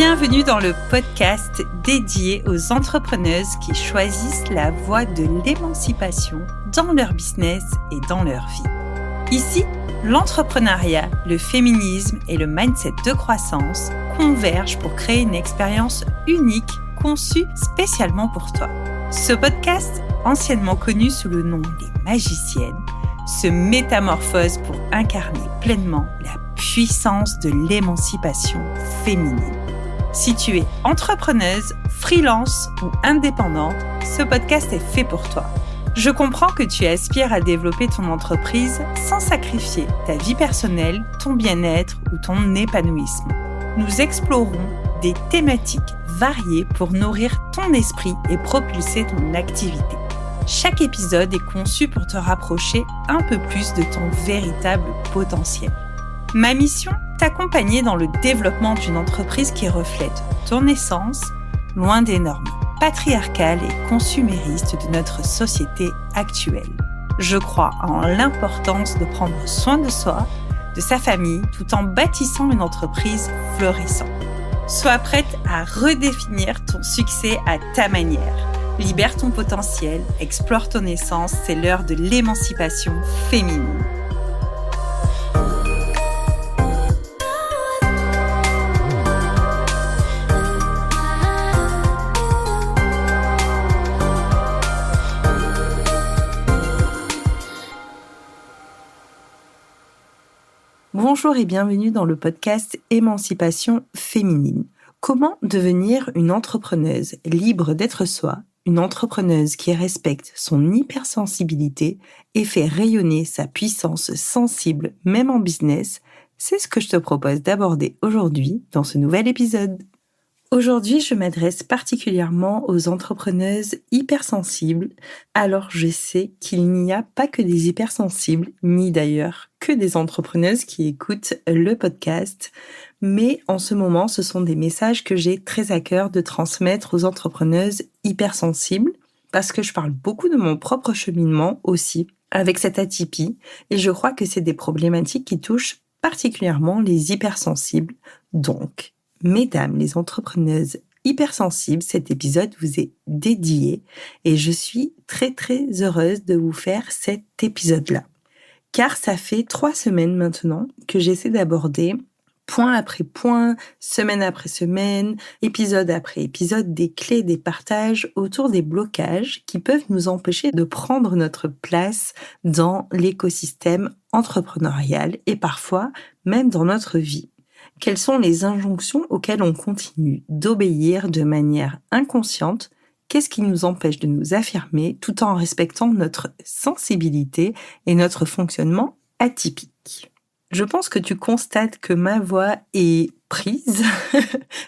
Bienvenue dans le podcast dédié aux entrepreneuses qui choisissent la voie de l'émancipation dans leur business et dans leur vie. Ici, l'entrepreneuriat, le féminisme et le mindset de croissance convergent pour créer une expérience unique conçue spécialement pour toi. Ce podcast, anciennement connu sous le nom des magiciennes, se métamorphose pour incarner pleinement la puissance de l'émancipation féminine. Si tu es entrepreneuse, freelance ou indépendante, ce podcast est fait pour toi. Je comprends que tu aspires à développer ton entreprise sans sacrifier ta vie personnelle, ton bien-être ou ton épanouissement. Nous explorons des thématiques variées pour nourrir ton esprit et propulser ton activité. Chaque épisode est conçu pour te rapprocher un peu plus de ton véritable potentiel. Ma mission, t'accompagner dans le développement d'une entreprise qui reflète ton essence, loin des normes patriarcales et consuméristes de notre société actuelle. Je crois en l'importance de prendre soin de soi, de sa famille, tout en bâtissant une entreprise florissante. Sois prête à redéfinir ton succès à ta manière. Libère ton potentiel, explore ton essence, c'est l'heure de l'émancipation féminine. Bonjour et bienvenue dans le podcast Émancipation féminine. Comment devenir une entrepreneuse libre d'être soi, une entrepreneuse qui respecte son hypersensibilité et fait rayonner sa puissance sensible même en business, c'est ce que je te propose d'aborder aujourd'hui dans ce nouvel épisode. Aujourd'hui, je m'adresse particulièrement aux entrepreneuses hypersensibles. Alors, je sais qu'il n'y a pas que des hypersensibles, ni d'ailleurs que des entrepreneuses qui écoutent le podcast. Mais en ce moment, ce sont des messages que j'ai très à cœur de transmettre aux entrepreneuses hypersensibles, parce que je parle beaucoup de mon propre cheminement aussi, avec cette atypie. Et je crois que c'est des problématiques qui touchent particulièrement les hypersensibles. Donc, mesdames les entrepreneuses hypersensibles, cet épisode vous est dédié et je suis très très heureuse de vous faire cet épisode-là. Car ça fait 3 semaines maintenant que j'essaie d'aborder point après point, semaine après semaine, épisode après épisode, des clés, des partages autour des blocages qui peuvent nous empêcher de prendre notre place dans l'écosystème entrepreneurial et parfois même dans notre vie. Quelles sont les injonctions auxquelles on continue d'obéir de manière inconsciente? Qu'est-ce qui nous empêche de nous affirmer tout en respectant notre sensibilité et notre fonctionnement atypique? Je pense que tu constates que ma voix est prise.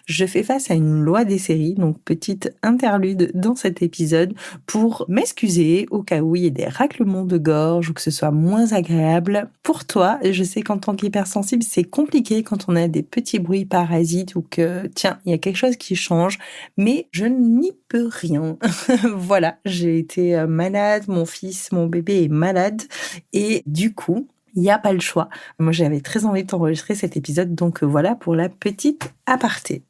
Je fais face à une loi des séries, donc petite interlude dans cet épisode pour m'excuser au cas où il y ait des raclements de gorge ou que ce soit moins agréable pour toi. Je sais qu'en tant qu'hypersensible, c'est compliqué quand on a des petits bruits parasites ou que, tiens, il y a quelque chose qui change, mais je n'y peux rien. Voilà, j'ai été malade, mon fils, mon bébé est malade et du coup, il n'y a pas le choix. Moi, j'avais très envie d'enregistrer cet épisode, donc voilà pour la petite aparté.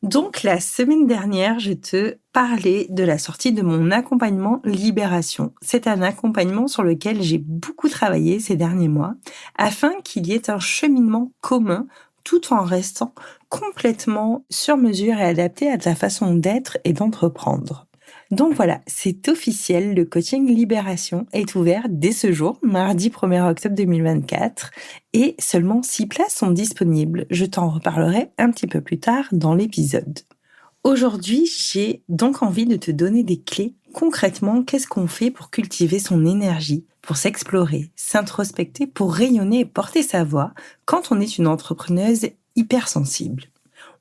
Donc, la semaine dernière, je te parlais de la sortie de mon accompagnement Libération. C'est un accompagnement sur lequel j'ai beaucoup travaillé ces derniers mois, afin qu'il y ait un cheminement commun tout en restant complètement sur mesure et adapté à ta façon d'être et d'entreprendre. Donc voilà, c'est officiel, le coaching Libération est ouvert dès ce jour, mardi 1er octobre 2024, et seulement 6 places sont disponibles. Je t'en reparlerai un petit peu plus tard dans l'épisode. Aujourd'hui, j'ai donc envie de te donner des clés. Concrètement, qu'est-ce qu'on fait pour cultiver son énergie, pour s'explorer, s'introspecter, pour rayonner et porter sa voix quand on est une entrepreneuse hypersensible?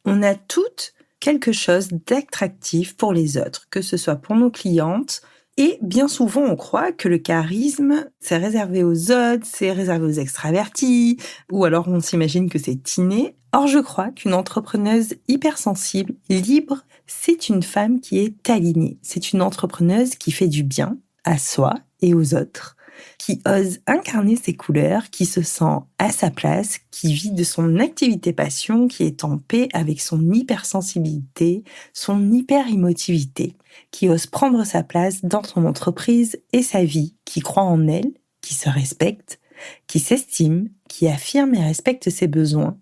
On a toutes quelque chose d'attractif pour les autres, que ce soit pour nos clientes. Et bien souvent, on croit que le charisme, c'est réservé aux autres, c'est réservé aux extravertis, ou alors on s'imagine que c'est inné. Or, je crois qu'une entrepreneuse hypersensible, libre, c'est une femme qui est alignée. C'est une entrepreneuse qui fait du bien à soi et aux autres. qui ose incarner ses couleurs, qui se sent à sa place, qui vit de son activité passion, qui est en paix avec son hypersensibilité, son hyper-émotivité, qui ose prendre sa place dans son entreprise et sa vie, qui croit en elle, qui se respecte, qui s'estime, qui affirme et respecte ses besoins,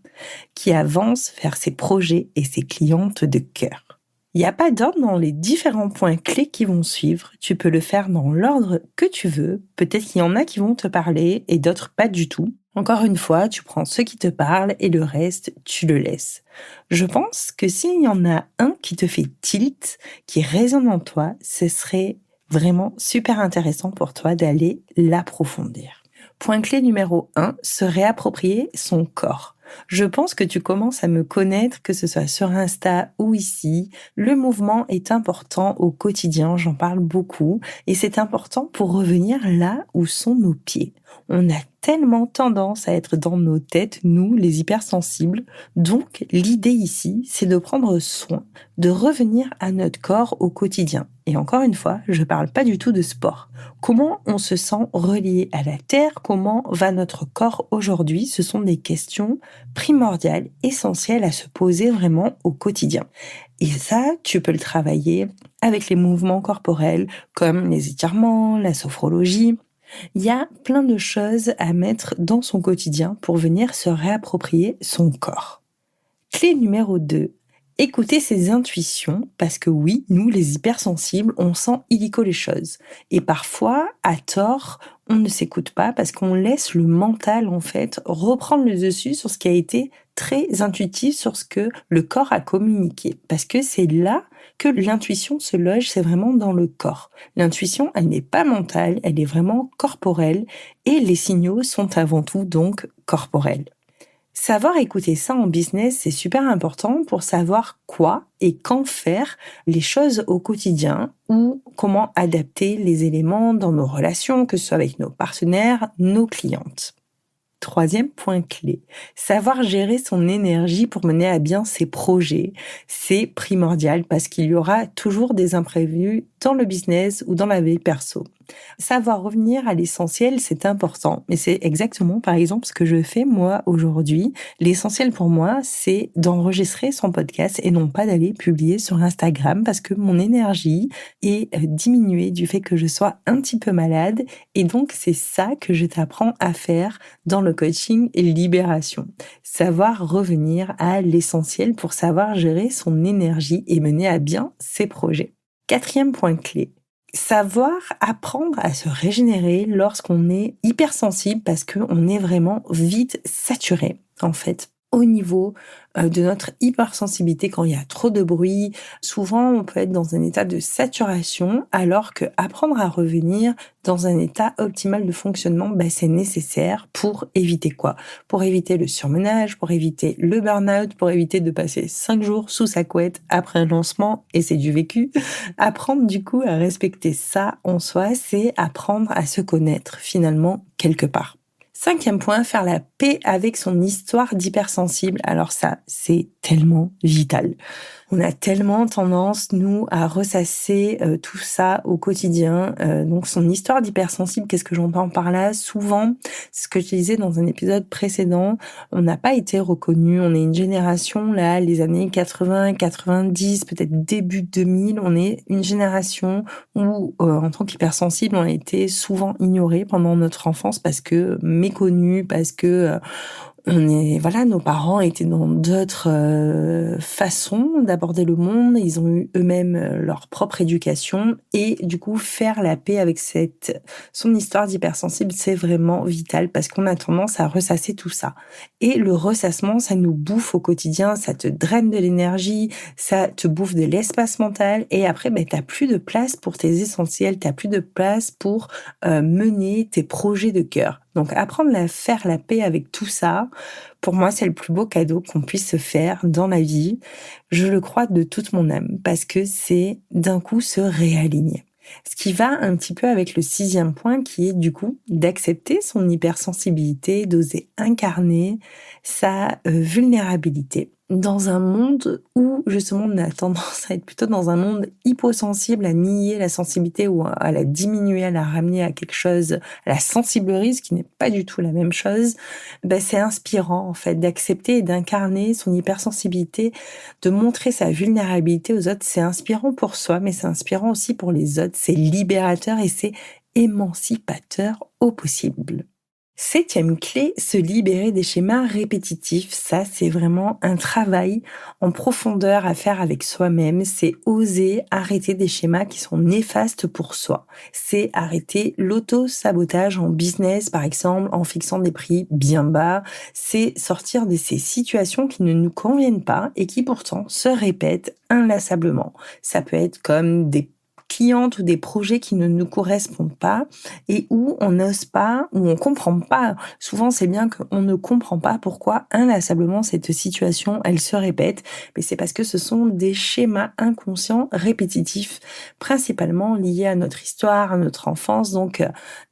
qui avance vers ses projets et ses clientes de cœur. Il n'y a pas d'ordre dans les différents points clés qui vont suivre. Tu peux le faire dans l'ordre que tu veux. Peut-être qu'il y en a qui vont te parler et d'autres pas du tout. Encore une fois, tu prends ceux qui te parlent et le reste, tu le laisses. Je pense que s'il y en a un qui te fait tilt, qui résonne en toi, ce serait vraiment super intéressant pour toi d'aller l'approfondir. Point clé numéro 1, se réapproprier son corps. Je pense que tu commences à me connaître, que ce soit sur Insta ou ici. Le mouvement est important au quotidien, j'en parle beaucoup, et c'est important pour revenir là où sont nos pieds. On a tellement tendance à être dans nos têtes, nous, les hypersensibles. Donc, l'idée ici, c'est de prendre soin, de revenir à notre corps au quotidien. Et encore une fois, je parle pas du tout de sport. Comment on se sent relié à la Terre? Comment va notre corps aujourd'hui? Ce sont des questions primordiales, essentielles à se poser vraiment au quotidien. Et ça, tu peux le travailler avec les mouvements corporels, comme les étirements, la sophrologie. Il y a plein de choses à mettre dans son quotidien pour venir se réapproprier son corps. Clé numéro 2. Écouter ses intuitions, parce que oui, nous, les hypersensibles, on sent illico les choses. Et parfois, à tort, on ne s'écoute pas parce qu'on laisse le mental, en fait, reprendre le dessus sur ce qui a été très intuitif, sur ce que le corps a communiqué. Parce que c'est là que l'intuition se loge, c'est vraiment dans le corps. L'intuition, elle n'est pas mentale, elle est vraiment corporelle, et les signaux sont avant tout donc corporels. Savoir écouter ça en business, c'est super important pour savoir quoi et quand faire les choses au quotidien ou comment adapter les éléments dans nos relations, que ce soit avec nos partenaires, nos clientes. Troisième point clé, savoir gérer son énergie pour mener à bien ses projets, c'est primordial parce qu'il y aura toujours des imprévus dans le business ou dans la vie perso. Savoir revenir à l'essentiel, c'est important. Mais c'est exactement, par exemple, ce que je fais moi aujourd'hui. L'essentiel pour moi, c'est d'enregistrer son podcast et non pas d'aller publier sur Instagram parce que mon énergie est diminuée du fait que je sois un petit peu malade. Et donc, c'est ça que je t'apprends à faire dans le coaching et libération. Savoir revenir à l'essentiel pour savoir gérer son énergie et mener à bien ses projets. Quatrième point clé. Savoir apprendre à se régénérer lorsqu'on est hypersensible parce qu'on est vraiment vite saturé, en fait. Au niveau de notre hypersensibilité, quand il y a trop de bruit, souvent on peut être dans un état de saturation, alors que apprendre à revenir dans un état optimal de fonctionnement, c'est nécessaire pour éviter quoi? Pour éviter le surmenage, pour éviter le burn-out, pour éviter de passer 5 jours sous sa couette après un lancement, et c'est du vécu. Apprendre du coup à respecter ça en soi, c'est apprendre à se connaître finalement quelque part. Cinquième point, faire la paix avec son histoire d'hypersensible. Alors ça, c'est tellement vital. On a tellement tendance, nous, à ressasser tout ça au quotidien. Donc son histoire d'hypersensible, qu'est-ce que j'entends par là? Souvent, c'est ce que je disais dans un épisode précédent, on n'a pas été reconnu. On est une génération, là, les années 80, 90, peut-être début 2000, on est une génération où, en tant qu'hypersensible, on a été souvent ignoré pendant notre enfance parce que méconnu, parce que nos parents étaient dans d'autres façons d'aborder le monde, ils ont eu eux-mêmes leur propre éducation et du coup faire la paix avec son histoire d'hypersensible, c'est vraiment vital parce qu'on a tendance à ressasser tout ça. Et le ressassement, ça nous bouffe au quotidien, ça te draine de l'énergie, ça te bouffe de l'espace mental et après t'as plus de place pour tes essentiels, t'as plus de place pour mener tes projets de cœur. Donc apprendre à faire la paix avec tout ça, pour moi, c'est le plus beau cadeau qu'on puisse se faire dans la vie. Je le crois de toute mon âme, parce que c'est d'un coup se réaligner. Ce qui va un petit peu avec le 6e point, qui est du coup d'accepter son hypersensibilité, d'oser incarner sa vulnérabilité. dans un monde où justement on a tendance à être plutôt dans un monde hyposensible, à nier la sensibilité ou à la diminuer, à la ramener à quelque chose, à la sensiblerie, ce qui n'est pas du tout la même chose, c'est inspirant en fait d'accepter et d'incarner son hypersensibilité, de montrer sa vulnérabilité aux autres. C'est inspirant pour soi, mais c'est inspirant aussi pour les autres. C'est libérateur et c'est émancipateur au possible. Septième clé, se libérer des schémas répétitifs. Ça, c'est vraiment un travail en profondeur à faire avec soi-même. C'est oser arrêter des schémas qui sont néfastes pour soi. C'est arrêter l'auto-sabotage en business, par exemple, en fixant des prix bien bas. C'est sortir de ces situations qui ne nous conviennent pas et qui pourtant se répètent inlassablement. Ça peut être comme des clientes ou des projets qui ne nous correspondent pas et où on n'ose pas, où on comprend pas. Souvent, c'est bien qu'on ne comprend pas pourquoi inlassablement cette situation, elle se répète, mais c'est parce que ce sont des schémas inconscients répétitifs, principalement liés à notre histoire, à notre enfance. Donc,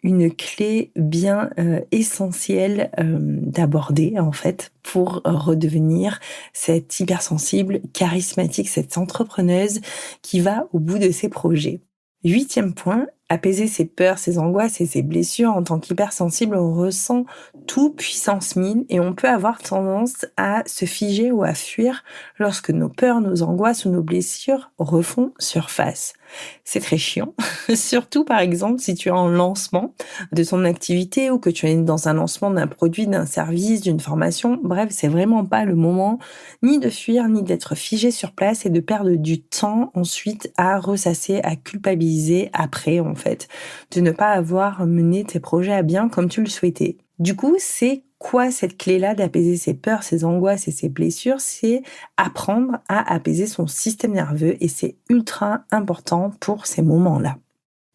une clé bien essentielle d'aborder, en fait, pour redevenir cette hypersensible, charismatique, cette entrepreneuse qui va au bout de ses projets. Huitième point, apaiser ses peurs, ses angoisses et ses blessures. En tant qu'hypersensible, on ressent tout puissance 1000 et on peut avoir tendance à se figer ou à fuir lorsque nos peurs, nos angoisses ou nos blessures refont surface. C'est très chiant, surtout par exemple si tu es en lancement de ton activité ou que tu es dans un lancement d'un produit, d'un service, d'une formation. Bref, c'est vraiment pas le moment ni de fuir, ni d'être figé sur place et de perdre du temps ensuite à ressasser, à culpabiliser après en fait, de ne pas avoir mené tes projets à bien comme tu le souhaitais. Du coup, c'est quoi cette clé-là d'apaiser ses peurs, ses angoisses et ses blessures? C'est apprendre à apaiser son système nerveux et c'est ultra important pour ces moments-là.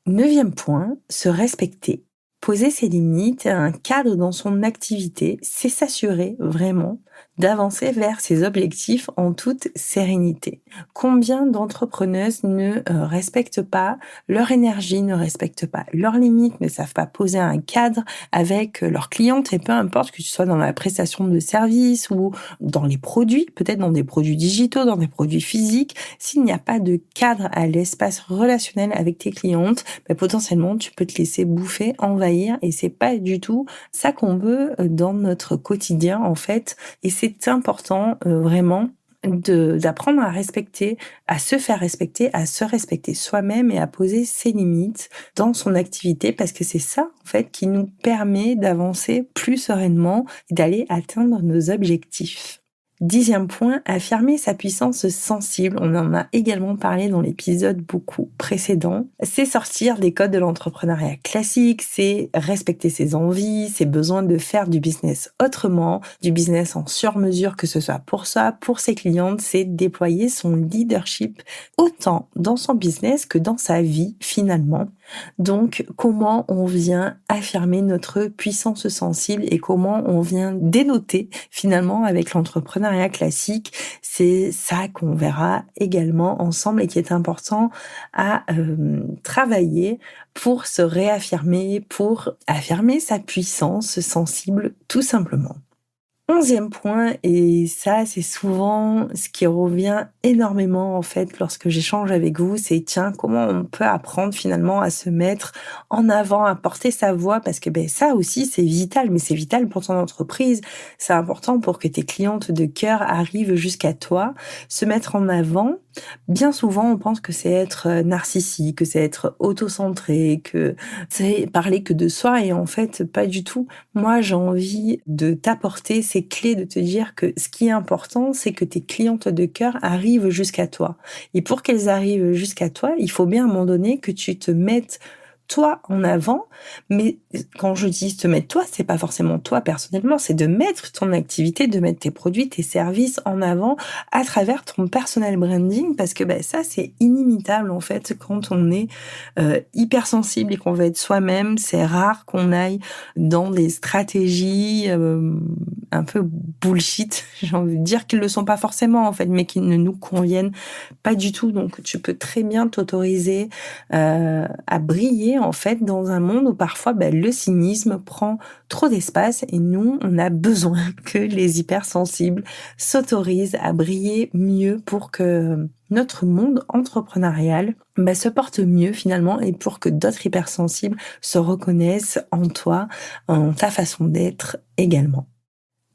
Neuvième point, se respecter. Poser ses limites, un cadre dans son activité, c'est s'assurer vraiment d'avancer vers ses objectifs en toute sérénité. Combien d'entrepreneuses ne respectent pas leur énergie, ne respectent pas leurs limites, ne savent pas poser un cadre avec leurs clientes et peu importe que tu sois dans la prestation de services ou dans les produits, peut-être dans des produits digitaux, dans des produits physiques, s'il n'y a pas de cadre à l'espace relationnel avec tes clientes, potentiellement tu peux te laisser bouffer, envahir et c'est pas du tout ça qu'on veut dans notre quotidien en fait et c'est important vraiment d'apprendre à respecter, à se faire respecter, à se respecter soi-même et à poser ses limites dans son activité parce que c'est ça en fait qui nous permet d'avancer plus sereinement et d'aller atteindre nos objectifs. Dixième point, affirmer sa puissance sensible. On en a également parlé dans l'épisode beaucoup précédent. C'est sortir des codes de l'entrepreneuriat classique, c'est respecter ses envies, ses besoins de faire du business autrement, du business en sur-mesure, que ce soit pour soi, pour ses clientes, c'est déployer son leadership autant dans son business que dans sa vie finalement. Donc, comment on vient affirmer notre puissance sensible et comment on vient dénoter finalement avec l'entrepreneuriat classique. C'est ça qu'on verra également ensemble et qui est important à travailler pour se réaffirmer, pour affirmer sa puissance sensible tout simplement. 11e point, et ça, c'est souvent ce qui revient énormément, en fait, lorsque j'échange avec vous, c'est, tiens, comment on peut apprendre finalement à se mettre en avant, à porter sa voix, parce que, ça aussi, c'est vital, mais c'est vital pour ton entreprise. C'est important pour que tes clientes de cœur arrivent jusqu'à toi. Se mettre en avant, bien souvent, on pense que c'est être narcissique, que c'est être autocentré, que c'est parler que de soi, et en fait, pas du tout. Moi, j'ai envie de t'apporter ces clés, de te dire que ce qui est important, c'est que tes clientes de cœur arrivent jusqu'à toi. Et pour qu'elles arrivent jusqu'à toi, il faut bien à un moment donné que tu te mettes toi en avant, mais quand je dis te mettre toi, c'est pas forcément toi personnellement, c'est de mettre ton activité, de mettre tes produits, tes services en avant à travers ton personal branding, parce que ça c'est inimitable en fait quand on est hypersensible et qu'on veut être soi-même. C'est rare qu'on aille dans des stratégies un peu bullshit, j'ai envie de dire, qu'ils le sont pas forcément en fait, mais qui ne nous conviennent pas du tout. Donc tu peux très bien t'autoriser à briller en fait dans un monde où parfois le cynisme prend trop d'espace et nous, on a besoin que les hypersensibles s'autorisent à briller mieux pour que notre monde entrepreneurial se porte mieux finalement et pour que d'autres hypersensibles se reconnaissent en toi, en ta façon d'être également.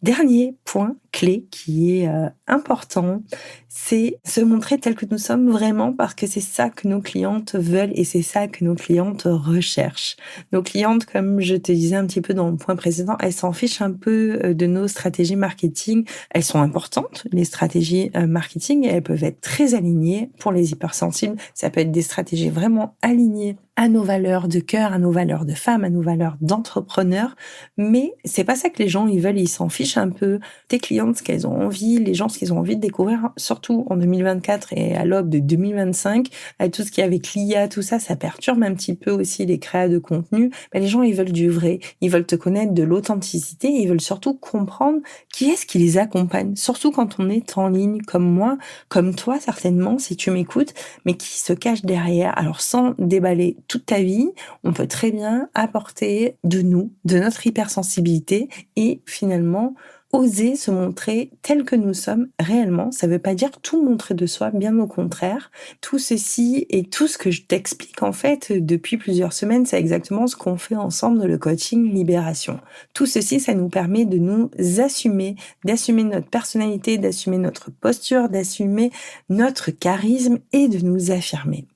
Dernier point clé qui est important, c'est se montrer tel que nous sommes vraiment parce que c'est ça que nos clientes veulent et c'est ça que nos clientes recherchent. Nos clientes, comme je te disais un petit peu dans le point précédent, elles s'en fichent un peu de nos stratégies marketing. Elles sont importantes, les stratégies marketing, et elles peuvent être très alignées pour les hypersensibles. Ça peut être des stratégies vraiment alignées à nos valeurs de cœur, à nos valeurs de femme, à nos valeurs d'entrepreneur. Mais c'est pas ça que les gens ils veulent, ils s'en fichent un peu. Tes clientes, ce qu'elles ont envie, les gens, ce qu'ils ont envie de découvrir, surtout en 2024 et à l'aube de 2025, avec tout ce qui est avec l'IA, tout ça, ça perturbe un petit peu aussi les créas de contenu. Les gens, ils veulent du vrai, ils veulent te connaître, de l'authenticité, et ils veulent surtout comprendre qui est-ce qui les accompagne, surtout quand on est en ligne comme moi, comme toi certainement, si tu m'écoutes, mais qui se cache derrière. Alors sans déballer toute ta vie, on peut très bien apporter de nous, de notre hypersensibilité et finalement oser se montrer tel que nous sommes réellement. Ça ne veut pas dire tout montrer de soi, bien au contraire. Tout ceci et tout ce que je t'explique en fait depuis plusieurs semaines, c'est exactement ce qu'on fait ensemble dans le coaching Libération. Tout ceci, ça nous permet de nous assumer, d'assumer notre personnalité, d'assumer notre posture, d'assumer notre charisme et de nous affirmer.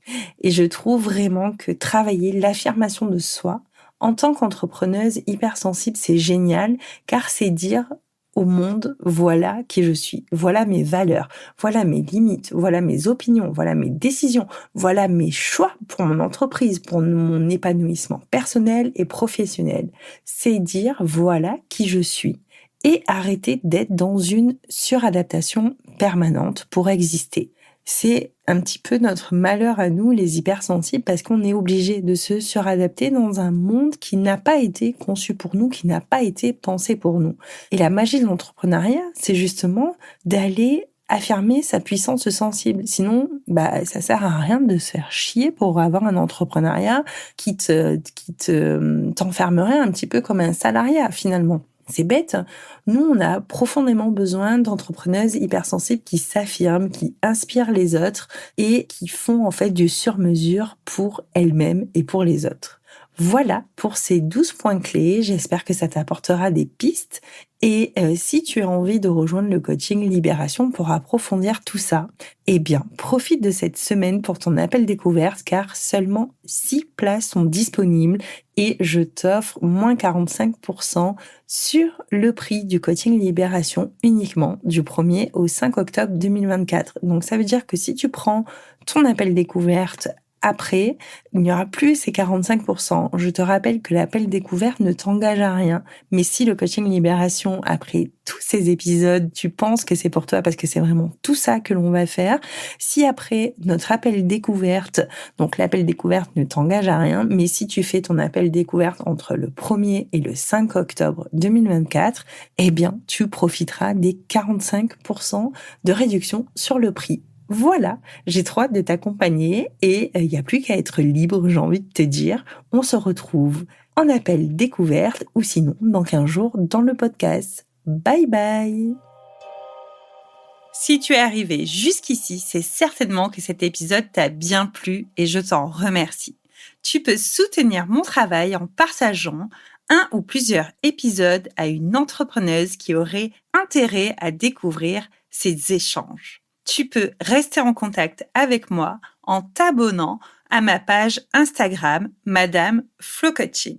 Et je trouve vraiment que travailler l'affirmation de soi en tant qu'entrepreneuse hypersensible, c'est génial car c'est dire au monde, voilà qui je suis, voilà mes valeurs, voilà mes limites, voilà mes opinions, voilà mes décisions, voilà mes choix pour mon entreprise, pour mon épanouissement personnel et professionnel. C'est dire voilà qui je suis et arrêter d'être dans une suradaptation permanente pour exister. C'est un petit peu notre malheur à nous, les hypersensibles, parce qu'on est obligé de se suradapter dans un monde qui n'a pas été conçu pour nous, qui n'a pas été pensé pour nous. Et la magie de l'entrepreneuriat, c'est justement d'aller affirmer sa puissance sensible. Sinon, ça sert à rien de se faire chier pour avoir un entrepreneuriat qui t'enfermerait un petit peu comme un salariat, finalement. C'est bête. Nous, on a profondément besoin d'entrepreneuses hypersensibles qui s'affirment, qui inspirent les autres et qui font en fait du sur-mesure pour elles-mêmes et pour les autres. Voilà pour ces 12 points clés. J'espère que ça t'apportera des pistes. Et si tu as envie de rejoindre le coaching Libération pour approfondir tout ça, profite de cette semaine pour ton appel découverte car seulement 6 places sont disponibles et je t'offre moins 45% sur le prix du coaching Libération uniquement du 1er au 5 octobre 2024. Donc ça veut dire que si tu prends ton appel découverte après, il n'y aura plus ces 45%. Je te rappelle que l'appel découverte ne t'engage à rien. Mais si le coaching Libération, après tous ces épisodes, tu penses que c'est pour toi parce que c'est vraiment tout ça que l'on va faire, si après notre appel découverte, donc l'appel découverte ne t'engage à rien, mais si tu fais ton appel découverte entre le 1er et le 5 octobre 2024, tu profiteras des 45% de réduction sur le prix. Voilà, j'ai trop hâte de t'accompagner et il n'y a plus qu'à être libre, j'ai envie de te dire. On se retrouve en appel découverte ou sinon dans 15 jours dans le podcast. Bye bye. Si tu es arrivé jusqu'ici, c'est certainement que cet épisode t'a bien plu et je t'en remercie. Tu peux soutenir mon travail en partageant un ou plusieurs épisodes à une entrepreneuse qui aurait intérêt à découvrir ces échanges. Tu peux rester en contact avec moi en t'abonnant à ma page Instagram Madame Flow Coaching.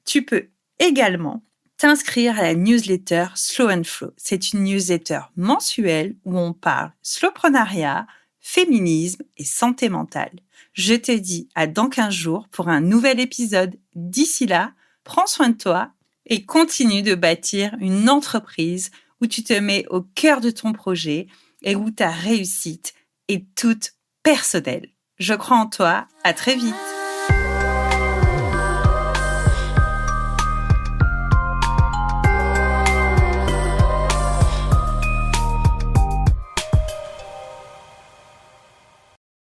Tu peux également t'inscrire à la newsletter Slow and Flow. C'est une newsletter mensuelle où on parle slowpreneuriat, féminisme et santé mentale. Je te dis à dans 15 jours pour un nouvel épisode. D'ici là, prends soin de toi et continue de bâtir une entreprise où tu te mets au cœur de ton projet et où ta réussite est toute personnelle. Je crois en toi, à très vite.